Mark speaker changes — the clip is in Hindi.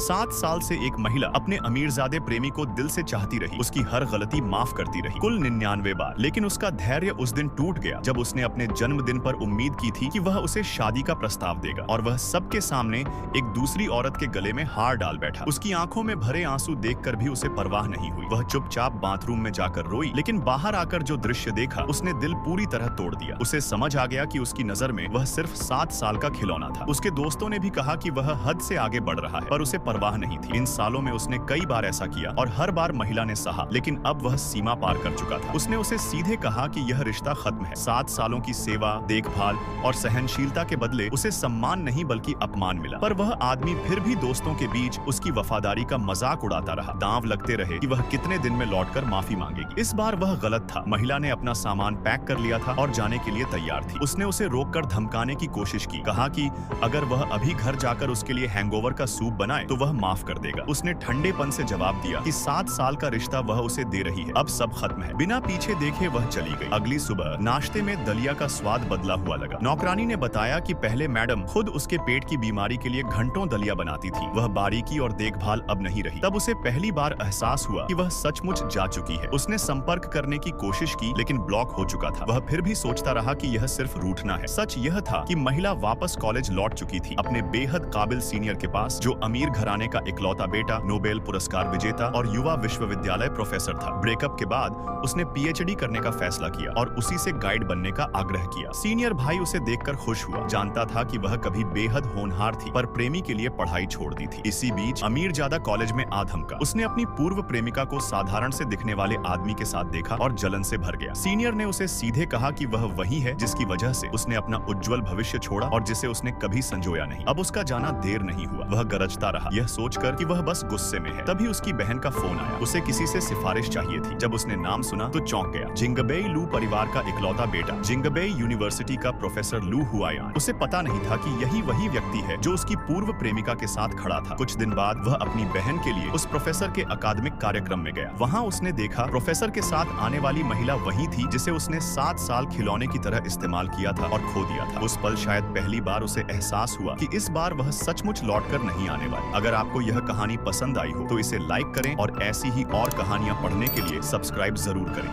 Speaker 1: 7 साल से एक महिला अपने अमीरजादे प्रेमी को दिल से चाहती रही, उसकी हर गलती माफ करती रही, कुल 99 बार। लेकिन उसका धैर्य उस दिन टूट गया जब उसने अपने जन्मदिन पर उम्मीद की थी कि वह उसे शादी का प्रस्ताव देगा, और वह सबके सामने एक दूसरी औरत के गले में हार डाल बैठा। उसकी आंखों में भरे आंसू देखकर भी उसे परवाह नहीं हुई। वह चुपचाप बाथरूम में जाकर रोई, लेकिन बाहर आकर जो दृश्य देखा उसने दिल पूरी तरह तोड़ दिया। उसे समझ आ गया कि उसकी नजर में वह सिर्फ 7 साल का खिलौना था। उसके दोस्तों ने भी कहा कि वह हद से आगे बढ़ रहा है, पर उसे परवाह नहीं थी। इन सालों में उसने कई बार ऐसा किया और हर बार महिला ने सहा, लेकिन अब वह सीमा पार कर चुका था। उसने उसे सीधे कहा कि यह रिश्ता खत्म है। 7 सालों की सेवा, देखभाल और सहनशीलता के बदले उसे सम्मान नहीं बल्कि अपमान मिला। पर वह आदमी फिर भी दोस्तों के बीच उसकी वफादारी का मजाक उड़ाता रहा। दांव लगते रहे कि वह कितने दिन में लौटकर माफी मांगेगी। इस बार वह गलत था। महिला ने अपना सामान पैक कर लिया था और जाने के लिए तैयार थी। उसने उसे रोककर धमकाने की कोशिश की, कहा कि अगर वह अभी घर जाकर उसके लिए हैंगओवर का सूप बनाए तो वह माफ कर देगा। उसने ठंडेपन से जवाब दिया कि 7 साल का रिश्ता वह उसे दे रही है, अब सब खत्म है। बिना पीछे देखे वह चली गई। अगली सुबह नाश्ते में दलिया का स्वाद बदला हुआ लगा। नौकरानी ने बताया कि पहले मैडम खुद उसके पेट की बीमारी के लिए घंटों दलिया बनाती थी। वह बारीकी और देखभाल अब नहीं रही। तब उसे पहली बार एहसास हुआ कि वह सचमुच जा चुकी है। उसने संपर्क करने की कोशिश की, लेकिन ब्लॉक हो चुका था। वह फिर भी सोचता रहा कि यह सिर्फ रूठना है। सच यह था कि महिला वापस कॉलेज लौट चुकी थी, अपने बेहद काबिल सीनियर के पास, जो अमीर घराने का इकलौता बेटा, नोबेल पुरस्कार विजेता और युवा विश्वविद्यालय प्रोफेसर था। ब्रेकअप के बाद उसने पीएचडी करने का फैसला किया और उसी से गाइड बनने का आग्रह किया। सीनियर भाई उसे देखकर खुश हुआ। जानता था कि वह कभी बेहद होनहार थी, पर प्रेमी के लिए पढ़ाई छोड़ दी थी। इसी बीच अमीरजादा कॉलेज में आ धमका। उसने अपनी पूर्व प्रेमिका को साधारण से दिखने वाले आदमी के साथ देखा और जलन से भर गया। सीनियर ने उसे सीधे कहा कि वह वही है जिसकी वजह से उसने अपना उज्जवल भविष्य छोड़ा और जिसे उसने कभी संजोया नहीं। अब उसका जाना देर नहीं हुआ। वह गरजता रहा, यह सोचकर कि वह बस गुस्से में है। तभी उसकी बहन का फोन आया। उसे किसी से सिफारिश चाहिए थी। जब उसने नाम सुना तो चौंक गया। जिंगबेई लू परिवार का इकलौता बेटा, जिंगबेई यूनिवर्सिटी का प्रोफेसर लू हुआयान। उसे पता नहीं था कि यही वही व्यक्ति है जो उसकी पूर्व प्रेमिका के साथ खड़ा था। कुछ दिन बाद वह अपनी बहन के लिए उस प्रोफेसर के अकादमिक कार्यक्रम में गया। वहाँ उसने देखा प्रोफेसर के साथ आने वाली महिला वही थी जिसे उसने 7 साल खिलौने की तरह इस्तेमाल किया था और खो दिया था। उस पल शायद पहली बार उसे एहसास हुआ कि इस बार वह सचमुच लौटकर नहीं आने वाली। अगर आपको यह कहानी पसंद आई हो तो इसे लाइक करें और ऐसी ही और कहानियां पढ़ने के लिए सब्सक्राइब जरूर करें।